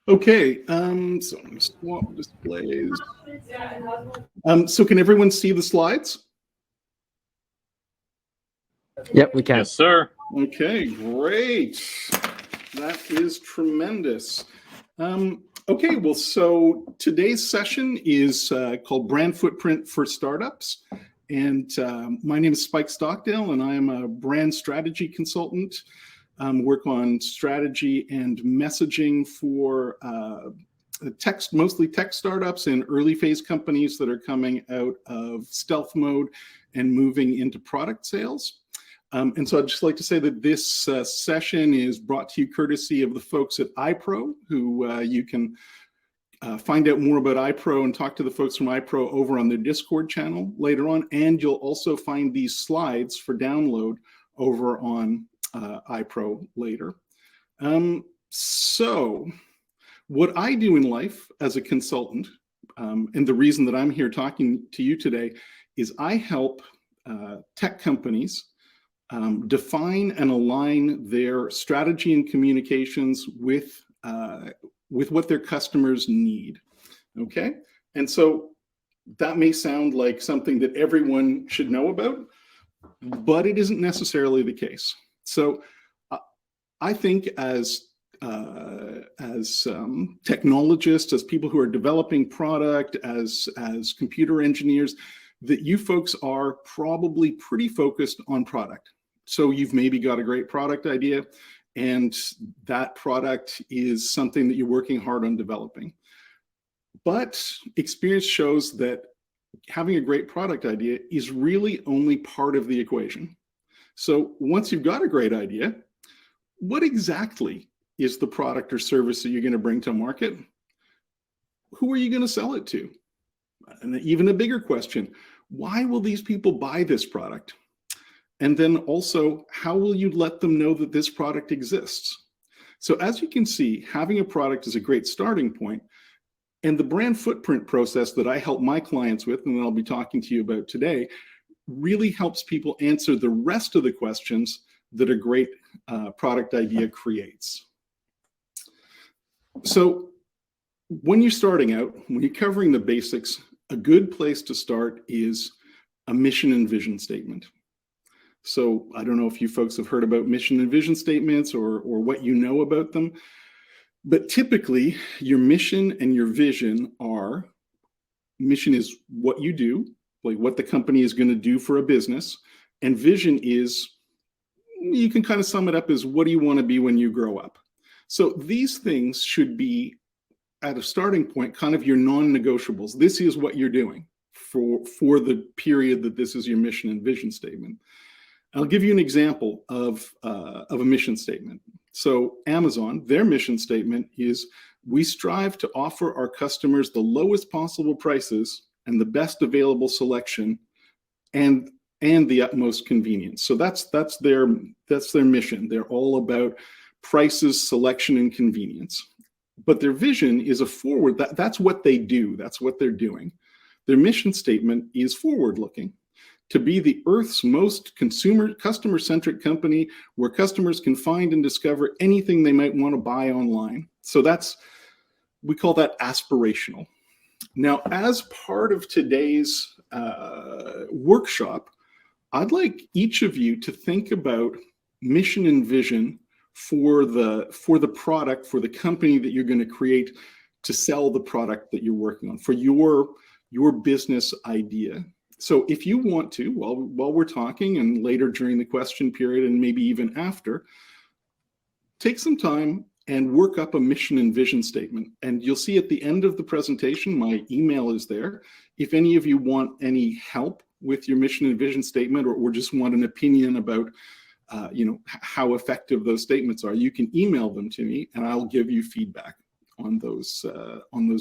Okay, so I'm going to swap displays. So can everyone see the slides? Yep, we can. Yes, sir. Okay, great. That is tremendous. Okay, well, so today's session is called Brand Footprint for Startups. And my name is Spike Stockdale, and I am a brand strategy consultant. Work on strategy and messaging for mostly tech startups and early phase companies that are coming out of stealth mode and moving into product sales. And so I'd just like to say that this session is brought to you courtesy of the folks at IPRO, who you can find out more about IPRO and talk to the folks from IPRO over on their Discord channel later on. And you'll also find these slides for download over on IPRO later. So what I do in life as a consultant, and the reason that I'm here talking to you today, is I help tech companies define and align their strategy and communications with what their customers need. Okay, and so that may sound like something that everyone should know about, but it isn't necessarily the case. So I think as technologists, as people who are developing product, as computer engineers, that you folks are probably pretty focused on product. So you've maybe got a great product idea, and that product is something that you're working hard on developing. But experience shows that having a great product idea is really only part of the equation. So once you've got a great idea, what exactly is the product or service that you're going to bring to market? Who are you going to sell it to? And even a bigger question, why will these people buy this product? And then also, how will you let them know that this product exists? So as you can see, having a product is a great starting point. And the brand footprint process that I help my clients with, and that I'll be talking to you about today, really helps people answer the rest of the questions that a great product idea creates. So when you're starting out, when you're covering the basics, a good place to start is a mission and vision statement. So I don't know if you folks have heard about mission and vision statements or what you know about them, but typically your mission and your vision are, mission is what you do, like what the company is going to do for a business, and vision is, you can kind of sum it up as, what do you want to be when you grow up? So these things should be at a starting point, kind of your non-negotiables. This is what you're doing for the period that this is your mission and vision statement. I'll give you an example of a mission statement. So Amazon, their mission statement is, we strive to offer our customers the lowest possible prices and the best available selection and the utmost convenience. So that's their mission. They're all about prices, selection, and convenience. But their vision is a forward, that's what they do, that's what they're doing. Their mission statement is forward-looking, to be the Earth's most customer-centric company where customers can find and discover anything they might want to buy online. So we call that aspirational. Now, as part of today's workshop, I'd like each of you to think about mission and vision for the product, for the company that you're going to create to sell the product that you're working on, for your business idea. So if you want to, while we're talking and later during the question period and maybe even after, take some time and work up a mission and vision statement. And you'll see at the end of the presentation, my email is there. If any of you want any help with your mission and vision statement, or just want an opinion about how effective those statements are, you can email them to me and I'll give you feedback on those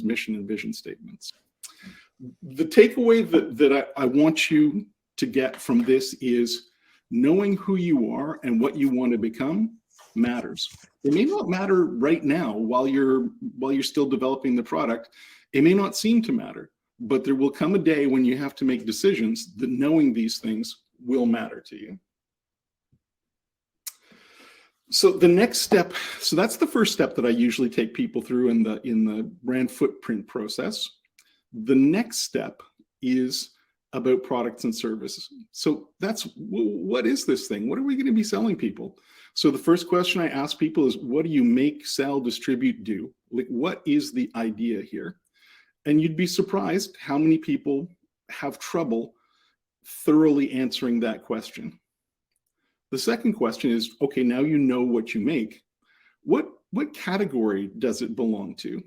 mission and vision statements. The takeaway that I want you to get from this is, knowing who you are and what you want to become matters. It may not matter right now while you're still developing the product. It may not seem to matter, but there will come a day when you have to make decisions that knowing these things will matter to you. So the next step, so that's the first step that I usually take people through in the brand footprint process. The next step is about products and services. So that's, what is this thing? What are we going to be selling people? So the first question I ask people is, what do you make, sell, distribute, do? Like, what is the idea here? And you'd be surprised how many people have trouble thoroughly answering that question. The second question is, okay, now you know what you make. What category does it belong to?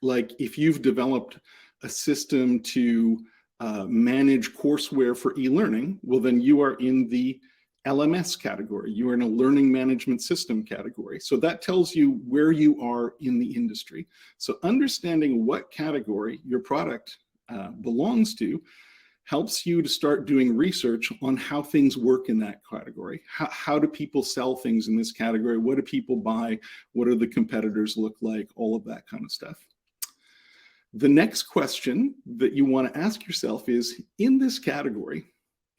Like, if you've developed a system to manage courseware for e-learning, well, then you are in the LMS category. You are in a learning management system category. So that tells you where you are in the industry. So understanding what category your product belongs to helps you to start doing research on how things work in that category. How do people sell things in this category? What do people buy? What do the competitors look like? All of that kind of stuff. The next question that you want to ask yourself is, in this category,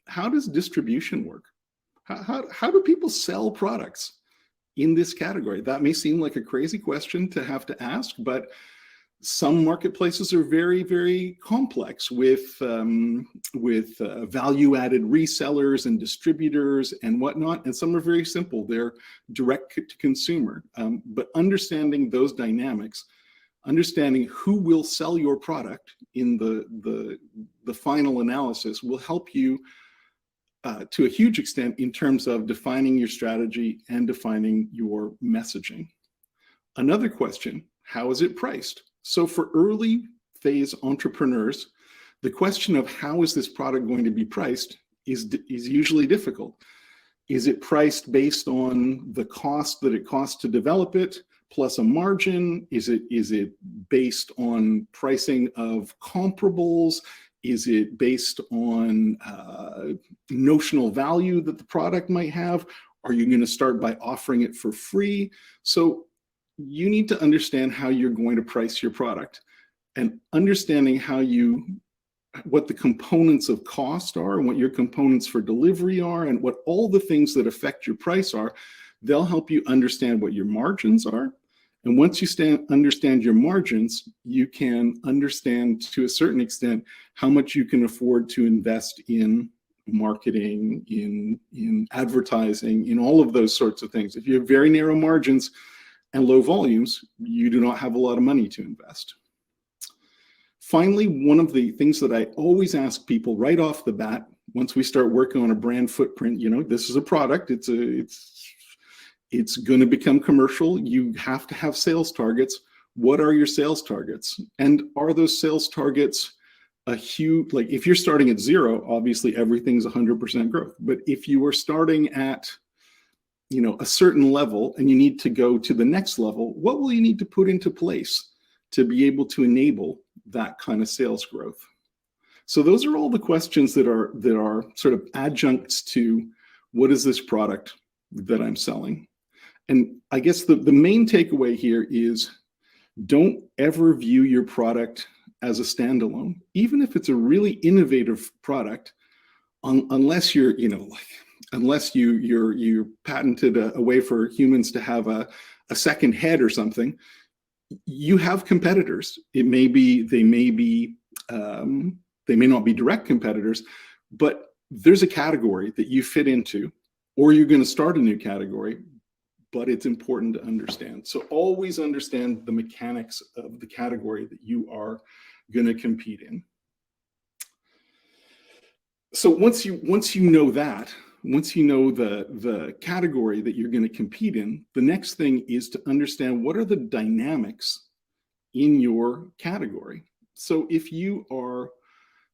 how does distribution work? How do people sell products in this category? That may seem like a crazy question to have to ask, but some marketplaces are very, very complex with value-added resellers and distributors and whatnot, and some are very simple. They're direct to consumer. But understanding those dynamics, understanding who will sell your product in the final analysis will help you to a huge extent in terms of defining your strategy and defining your messaging. Another question, how is it priced? So for early phase entrepreneurs, the question of how is this product going to be priced is usually difficult. Is it priced based on the cost that it costs to develop it plus a margin? Is it based on pricing of comparables? Is it based on notional value that the product might have? Are you going to start by offering it for free? So you need to understand how you're going to price your product, and understanding what the components of cost are and what your components for delivery are and what all the things that affect your price are. They'll help you understand what your margins are. And once you understand your margins, you can understand to a certain extent how much you can afford to invest in marketing, in advertising, in all of those sorts of things. If you have very narrow margins and low volumes, you do not have a lot of money to invest. Finally, one of the things that I always ask people right off the bat, once we start working on a brand footprint, this is a product, it's going to become commercial. You have to have sales targets. What are your sales targets? And are those sales targets a huge, like if you're starting at zero, obviously everything's 100% growth. But if you are starting at a certain level and you need to go to the next level, what will you need to put into place to be able to enable that kind of sales growth? So those are all the questions that are sort of adjuncts to what is this product that I'm selling. And I guess the main takeaway here is, don't ever view your product as a standalone, even if it's a really innovative product, unless you're unless you're patented a way for humans to have a second head or something. You have competitors. They may not be direct competitors, but there's a category that you fit into, or you're going to start a new category, but it's important to understand. So always understand the mechanics of the category that you are going to compete in. So once you know that, once you know the category that you're going to compete in, the next thing is to understand what are the dynamics in your category. So if you are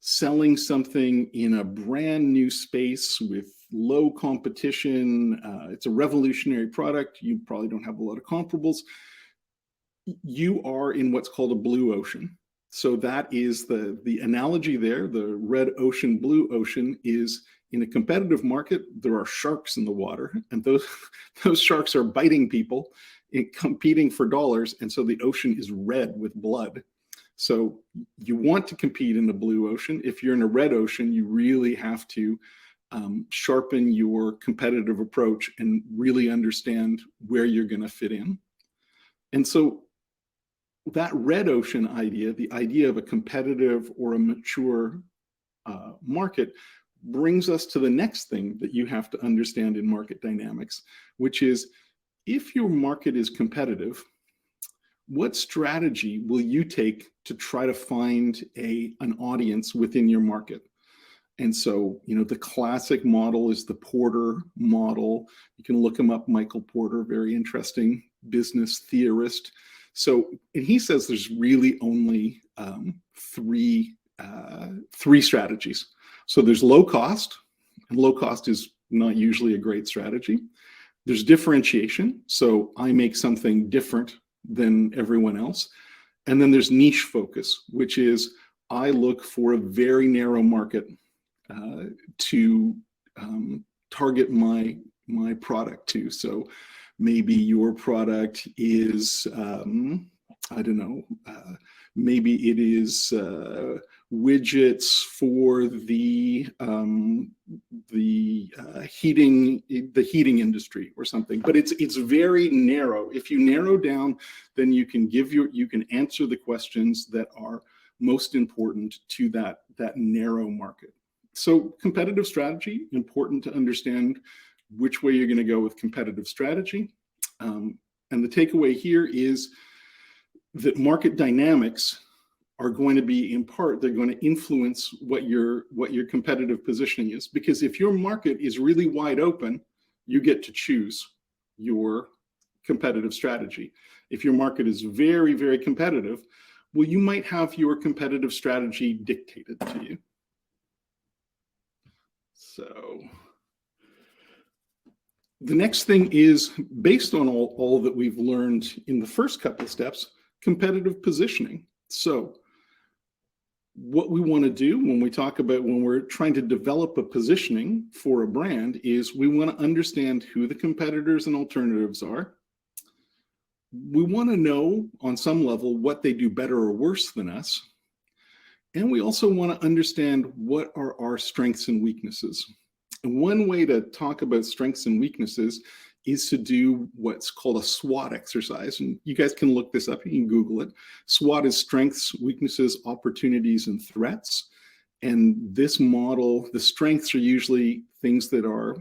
selling something in a brand new space with low competition, it's a revolutionary product, you probably don't have a lot of comparables, you are in what's called a blue ocean. So that is the analogy there. The red ocean, blue ocean is, in a competitive market, there are sharks in the water, and those sharks are biting people, competing for dollars, and so the ocean is red with blood. So you want to compete in the blue ocean. If you're in a red ocean, you really have to sharpen your competitive approach and really understand where you're going to fit in. And so that red ocean idea, the idea of a competitive or a mature market, brings us to the next thing that you have to understand in market dynamics, which is if your market is competitive, what strategy will you take to try to find an audience within your market? And so, the classic model is the Porter model. You can look him up, Michael Porter, very interesting business theorist. So, and he says there's really only three strategies. So there's low cost, and low cost is not usually a great strategy. There's differentiation. So I make something different than everyone else. And then there's niche focus, which is I look for a very narrow market to target my product to. So maybe your product is, I don't know, maybe it is widgets for the heating industry or something. But it's very narrow. If you narrow down, then you can answer the questions that are most important to that narrow market. So competitive strategy, important to understand which way you're going to go with competitive strategy. And the takeaway here is that market dynamics are going to be, in part, they're going to influence what your competitive positioning is. Because if your market is really wide open, you get to choose your competitive strategy. If your market is very, very competitive, well, you might have your competitive strategy dictated to you. So the next thing is, based on all that we've learned in the first couple of steps, competitive positioning. So what we want to do when we're trying to develop a positioning for a brand is we want to understand who the competitors and alternatives are. We want to know on some level what they do better or worse than us. And we also want to understand what are our strengths and weaknesses. And one way to talk about strengths and weaknesses is to do what's called a SWOT exercise. And you guys can look this up, you can Google it. SWOT is strengths, weaknesses, opportunities, and threats. And this model, the strengths are usually things that are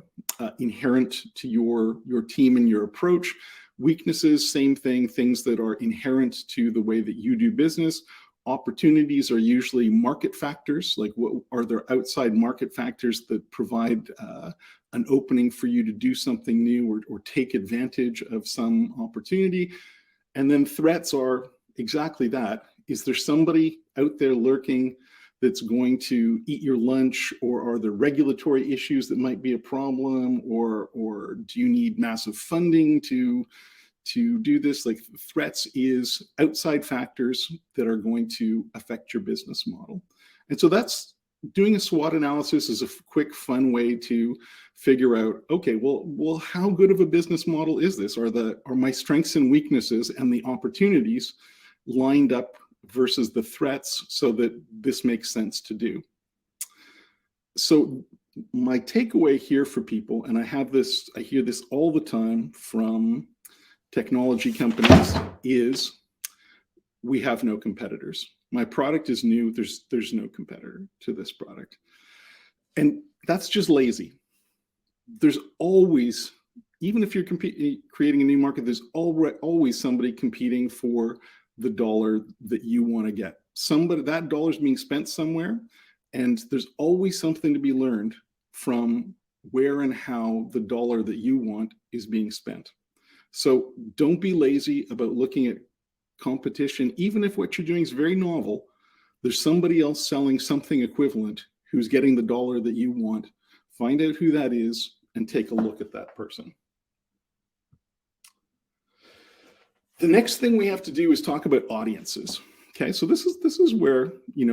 inherent to your team and your approach. Weaknesses, same thing, things that are inherent to the way that you do business. Opportunities are usually market factors, like what are there outside market factors that provide an opening for you to do something new or take advantage of some opportunity. And then threats are exactly that. Is there somebody out there lurking that's going to eat your lunch, or are there regulatory issues that might be a problem, or do you need massive funding to do this? Like, threats is outside factors that are going to affect your business model. And so that's doing a SWOT analysis is a quick, fun way to figure out, okay, well, how good of a business model is this? Are my strengths and weaknesses and the opportunities lined up versus the threats so that this makes sense to do? So my takeaway here for people, and I hear this all the time from technology companies, is we have no competitors. My product is new. There's no competitor to this product. And that's just lazy. There's always, even if you're creating a new market, there's always somebody competing for the dollar that you want to get. That dollar is being spent somewhere, and there's always something to be learned from where and how the dollar that you want is being spent. So don't be lazy about looking at competition. Even if what you're doing is very novel, there's somebody else selling something equivalent who's getting the dollar that you want. Find out who that is and take a look at that person. The next thing we have to do is talk about audiences. Okay, so this is where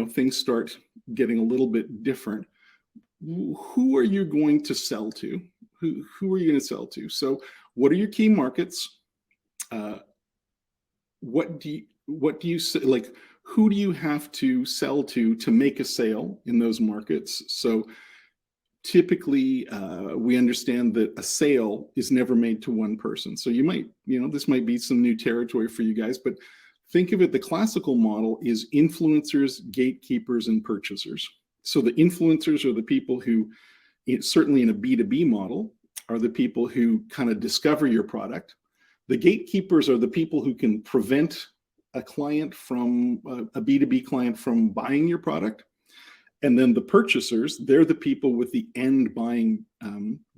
things start getting a little bit different. Who are you going to sell to? Who are you going to sell to? So what are your key markets? What do you like? Who do you have to sell to make a sale in those markets? So typically we understand that a sale is never made to one person. So you might, this might be some new territory for you guys, but think of it, the classical model is influencers, gatekeepers, and purchasers. So the influencers are the people who, certainly in a B2B model, are the people who kind of discover your product. The gatekeepers are the people who can prevent a client from, a B2B client from buying your product. And then the purchasers, they're the people with the end buying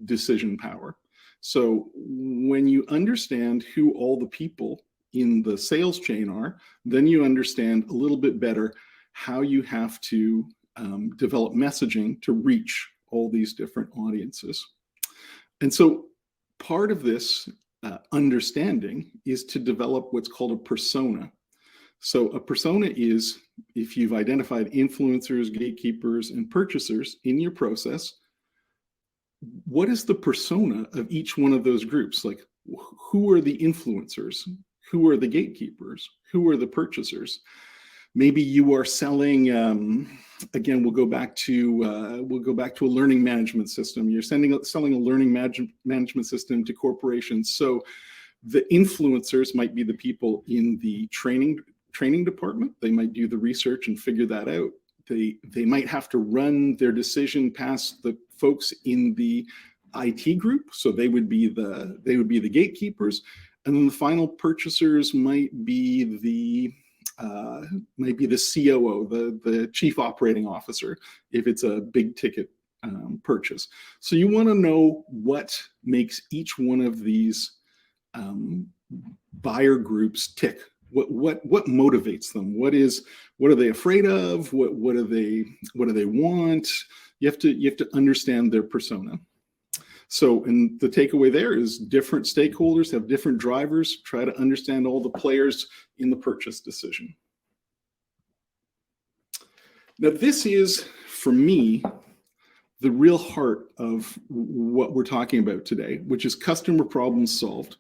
decision power. So when you understand who all the people in the sales chain are, then you understand a little bit better how you have to develop messaging to reach all these different audiences. And so part of this understanding is to develop what's called a persona. So a persona is, if you've identified influencers, gatekeepers, and purchasers in your process, what is the persona of each one of those groups? Like, who are the influencers? Who are the gatekeepers? Who are the purchasers? Maybe you are selling, again, we'll go back to a learning management system. You're selling a learning management system to corporations. So the influencers might be the people in the training department. They might do the research and figure that out. They might have to run their decision past the folks in the IT group. So they would be the gatekeepers. And then the final purchasers might be the COO, the chief operating officer, if it's a big ticket purchase. So you want to know what makes each one of these buyer groups tick. What motivates them? What are they afraid of? What do they want? You have to understand their persona. So, and the takeaway there is different stakeholders have different drivers. Try to understand all the players in the purchase decision. Now, this is, for me, the real heart of what we're talking about today, which is customer problems solved.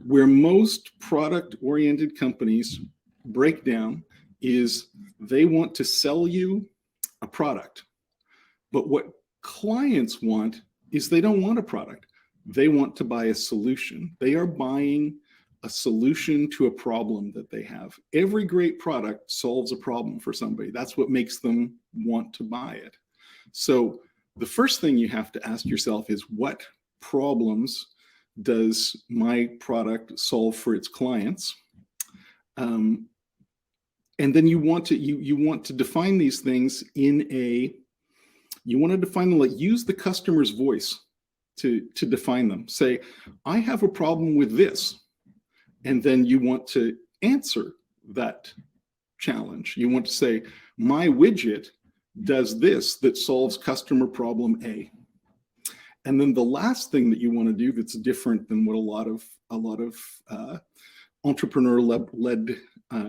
Where most product-oriented companies break down is they want to sell you a product. But what clients want is they don't want a product. They want to buy a solution. They are buying a solution to a problem that they have. Every great product solves a problem for somebody. That's what makes them want to buy it. So the first thing you have to ask yourself is, what problems does my product solve for its clients? And then you want to define these things you want to define them, like, use the customer's voice to define them. Say, I have a problem with this. And then you want to answer that challenge. You want to say, my widget does this that solves customer problem A. And then the last thing that you want to do that's different than what a lot of entrepreneur-led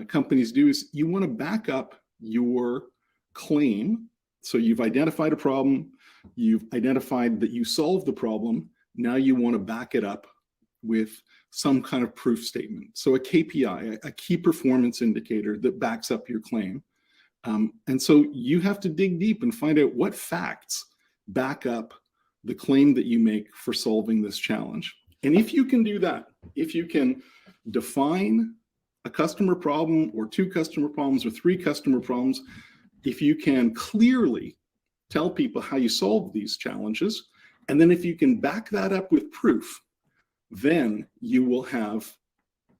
companies do is you want to back up your claim. So you've identified a problem, you've identified that you solved the problem. Now you want to back it up with some kind of proof statement. So a KPI, a key performance indicator that backs up your claim. And so you have to dig deep and find out what facts back up the claim that you make for solving this challenge. And if you can do that, if you can define a customer problem or two customer problems or three customer problems, if you can clearly tell people how you solve these challenges, and then if you can back that up with proof, then you will have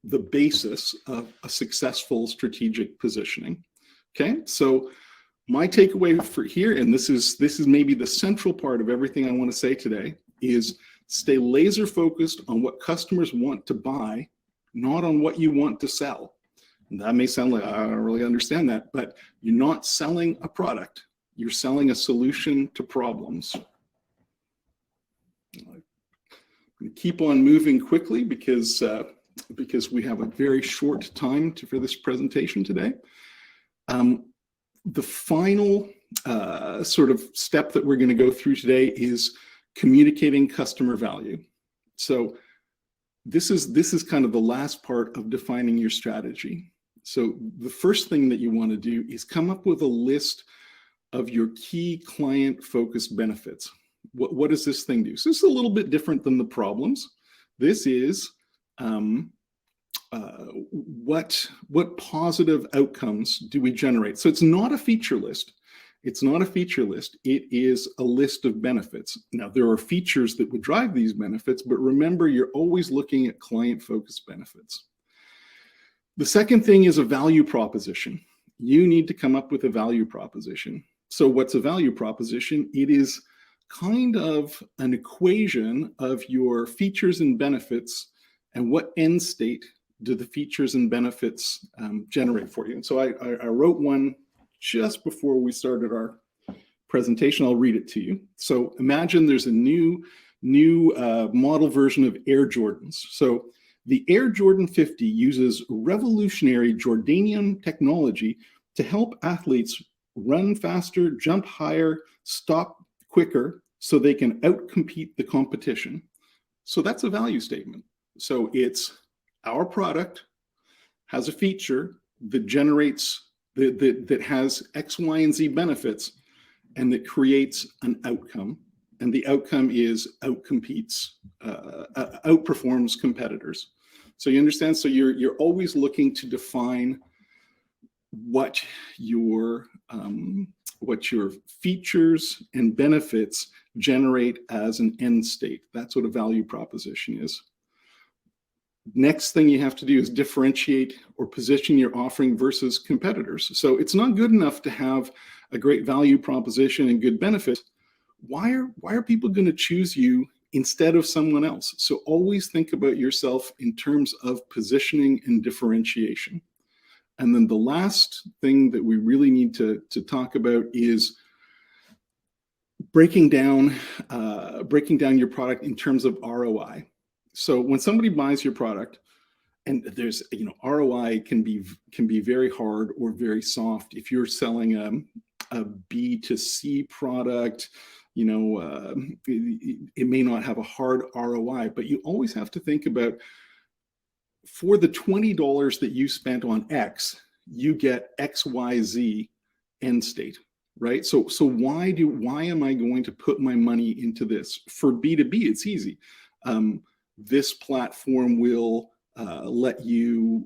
the basis of a successful strategic positioning. Okay, so my takeaway for here, and this is maybe the central part of everything I want to say today, is stay laser focused on what customers want to buy, not on what you want to sell. And that may sound like, I don't really understand that, but you're not selling a product. You're selling a solution to problems. I'm going to keep on moving quickly because we have a very short time for this presentation today. The final sort of step that we're going to go through today is communicating customer value. So this is kind of the last part of defining your strategy. So the first thing that you want to do is come up with a list of your key client-focused benefits. What does this thing do? So this is a little bit different than the problems. This is what positive outcomes do we generate? So it's not a feature list. It's not a feature list. It is a list of benefits. Now, there are features that would drive these benefits, but remember, you're always looking at client-focused benefits. The second thing is a value proposition. You need to come up with a value proposition. So what's a value proposition? It is kind of an equation of your features and benefits and what end state do the features and benefits generate for you. And so I wrote one just before we started our presentation. I'll read it to you. So imagine there's a new model version of Air Jordans. So the Air Jordan 50 uses revolutionary Jordanium technology to help athletes run faster, jump higher, stop quicker, so they can outcompete the competition. So that's a value statement. So it's our product has a feature that generates, that has X, Y, and Z benefits, and that creates an outcome. And the outcome is outperforms competitors. So you understand? So you're always looking to define what your features and benefits generate as an end state. That's what a value proposition is. Next thing you have to do is differentiate or position your offering versus competitors. So it's not good enough to have a great value proposition and good benefits. Why are people going to choose you instead of someone else? So always think about yourself in terms of positioning and differentiation. And then the last thing that we really need to talk about is breaking down your product in terms of ROI. So when somebody buys your product, and there's, ROI can be very hard or very soft. If you're selling a B2C product, it may not have a hard ROI, but you always have to think about, for the $20 that you spent on X, you get X, Y, Z end state, right? So why am I going to put my money into this? For B2B, it's easy. This platform will let you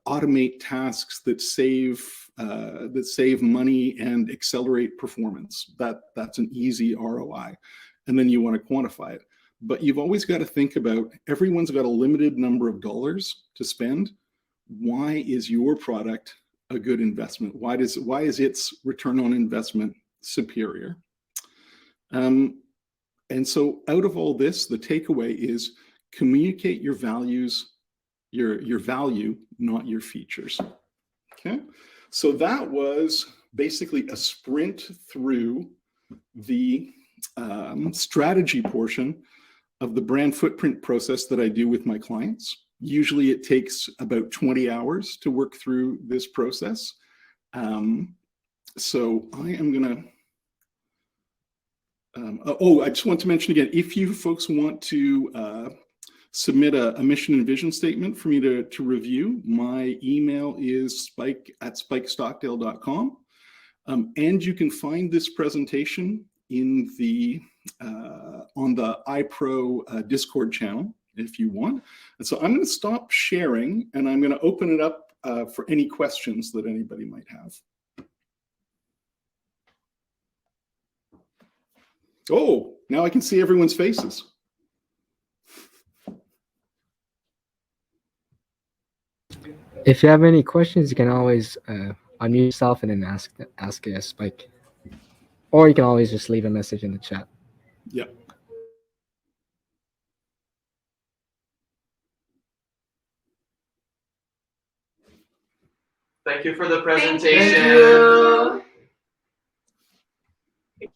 automate tasks that save money and accelerate performance. That's an easy ROI. And then you want to quantify it. But you've always got to think about, everyone's got a limited number of dollars to spend. Why is your product a good investment? Why is its return on investment superior? And so out of all this, the takeaway is communicate your values, your value, not your features. Okay, so that was basically a sprint through the strategy portion of the brand footprint process that I do with my clients. Usually it takes about 20 hours to work through this process. So I am gonna, I just want to mention again, if you folks want to submit a mission and vision statement for me to review, my email is spike@spikestockdale.com. And you can find this presentation in the on the IPRO Discord channel if you want. And so I'm going to stop sharing and I'm going to open it up for any questions that anybody might have. Oh, now I can see everyone's faces. If you have any questions, you can always unmute yourself and then ask a Spike. Or you can always just leave a message in the chat. Yep. Thank you for the presentation. Thank you.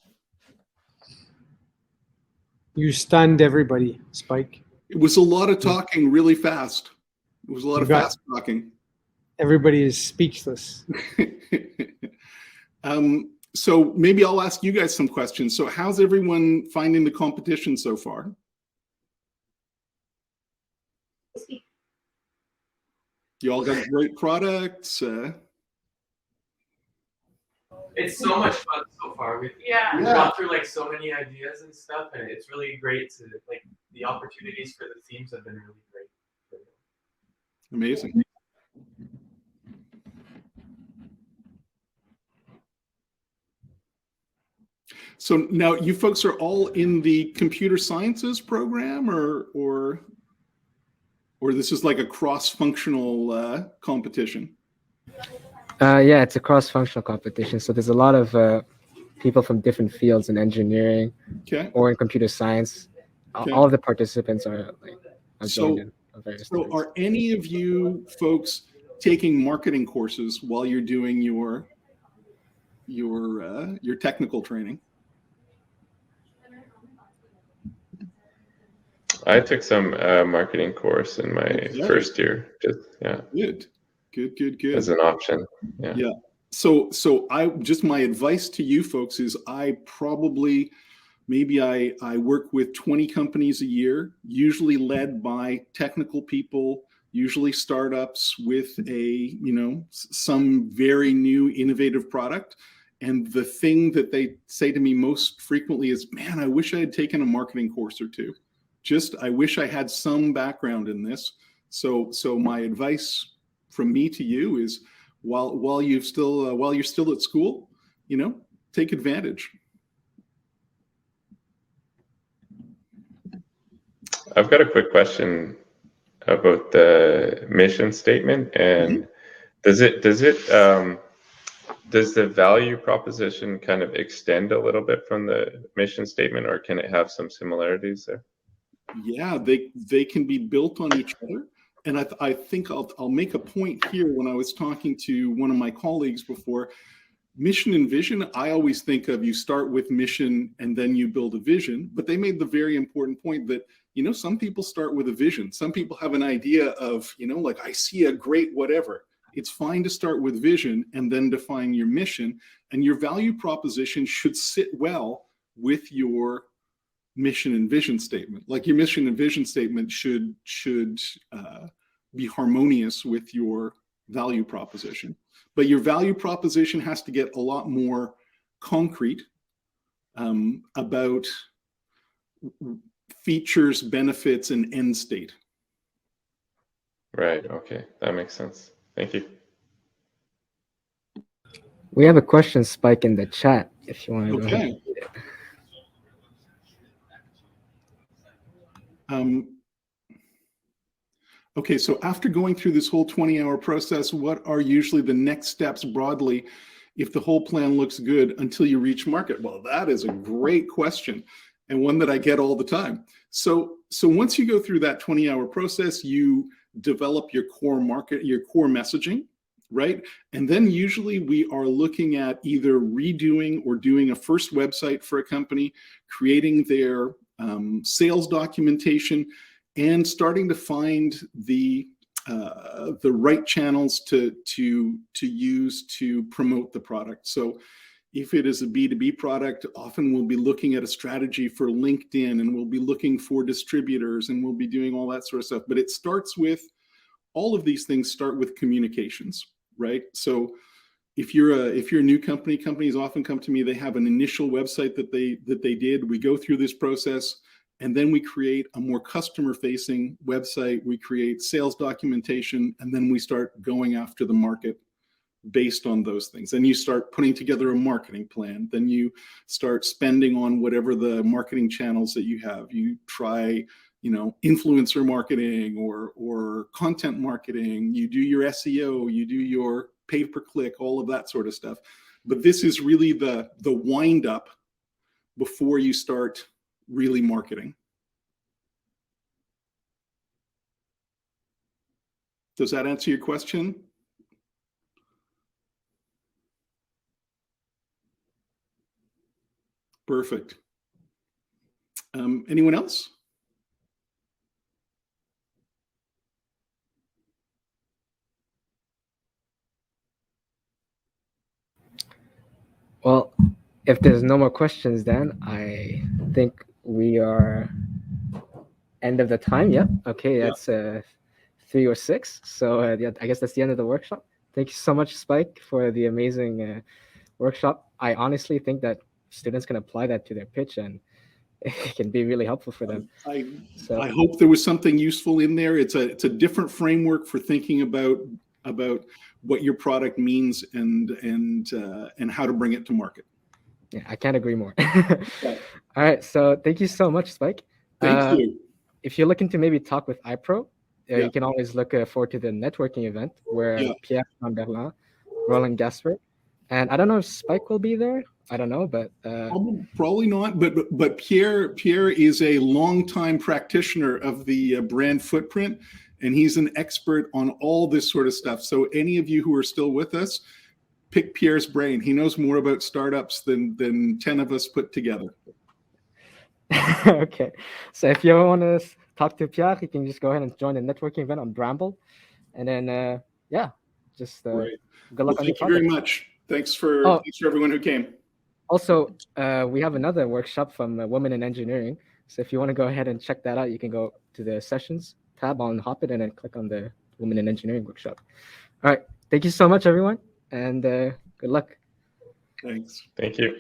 You stunned everybody, Spike. It was a lot of talking really fast. It was a lot of fast talking. Everybody is speechless. So maybe I'll ask you guys some questions. So how's everyone finding the competition so far? You all got great products. It's so much fun so far. We've gone through like so many ideas and stuff, and it's really great to like the opportunities for the themes have been really great. Amazing. So now you folks are all in the computer sciences program, or this is like a cross-functional competition? Yeah, it's a cross-functional competition. So there's a lot of people from different fields in engineering or in computer science. Okay. All of the participants are joined in various So things. are any of you folks taking marketing courses while you're doing your technical training? I took some marketing course in my first year. Good. As an option. Yeah. So my advice to you folks is I work with 20 companies a year, usually led by technical people, usually startups with some very new innovative product. And the thing that they say to me most frequently is, man, I wish I had taken a marketing course or two. I wish I had some background in this. So my advice from me to you is, while you're still at school, take advantage. I've got a quick question about the mission statement, and does the value proposition kind of extend a little bit from the mission statement, or can it have some similarities there? Yeah, they can be built on each other. And I think I'll make a point here. When I was talking to one of my colleagues before, mission and vision, I always think of, you start with mission and then you build a vision. But they made the very important point that, some people start with a vision. Some people have an idea of, like, I see a great whatever. It's fine to start with vision and then define your mission. And your value proposition should sit well with your mission and vision statement. Like, your mission and vision statement should be harmonious with your value proposition. But your value proposition has to get a lot more concrete about features, benefits, and end state. Right. Okay, that makes sense. Thank you. We have a question, Spike, in the chat if you want to go ahead and read it. Okay, so after going through this whole 20-hour process, what are usually the next steps broadly if the whole plan looks good until you reach market? Well, that is a great question, and one that I get all the time. So once you go through that 20-hour process, you develop your core market, your core messaging, right? And then usually we are looking at either redoing or doing a first website for a company, creating their sales documentation, and starting to find the right channels to use to promote the product. So if it is a B2B product, often we'll be looking at a strategy for LinkedIn, and we'll be looking for distributors, and we'll be doing all that sort of stuff. But it starts with, all of these things start with communications, right? So if you're a new company, companies often come to me, they have an initial website that they did. We go through this process, and then we create a more customer-facing website. We create sales documentation, and then we start going after the market based on those things. Then you start putting together a marketing plan. Then you start spending on whatever the marketing channels that you have. You try, influencer marketing or content marketing. You do your SEO. You do your pay-per-click, all of that sort of stuff. But this is really the wind up before you start really marketing. Does that answer your question? Perfect. Anyone else? Well, if there's no more questions, then I think we are end of the time. Yep. Okay, that's 3 or 6. So yeah, I guess that's the end of the workshop. Thank you so much, Spike, for the amazing workshop, I honestly think that students can apply that to their pitch, and it can be really helpful for them. I hope there was something useful in there. It's a different framework for thinking about what your product means and how to bring it to market. Yeah, I can't agree more. All right, so thank you so much, Spike. Thank you. If you're looking to maybe talk with IPRO, Yeah. you can always look forward to the networking event where Yeah. Pierre Chamberlain, Roland Gasper, and I don't know if Spike will be there. I don't know, but Probably not. But Pierre is a longtime practitioner of the brand footprint, and he's an expert on all this sort of stuff. So any of you who are still with us, pick Pierre's brain. He knows more about startups than 10 of us put together. okay. So if you want to talk to Pierre, you can just go ahead and join the networking event on Bramble, and then just Great. good luck on your Thank you very project. much. Thanks for everyone who came. Also, we have another workshop from Women in Engineering. So if you want to go ahead and check that out, you can go to the sessions tab on Hopit and then click on the Women in Engineering workshop. All right. Thank you so much, everyone, and good luck. Thanks. Thank you.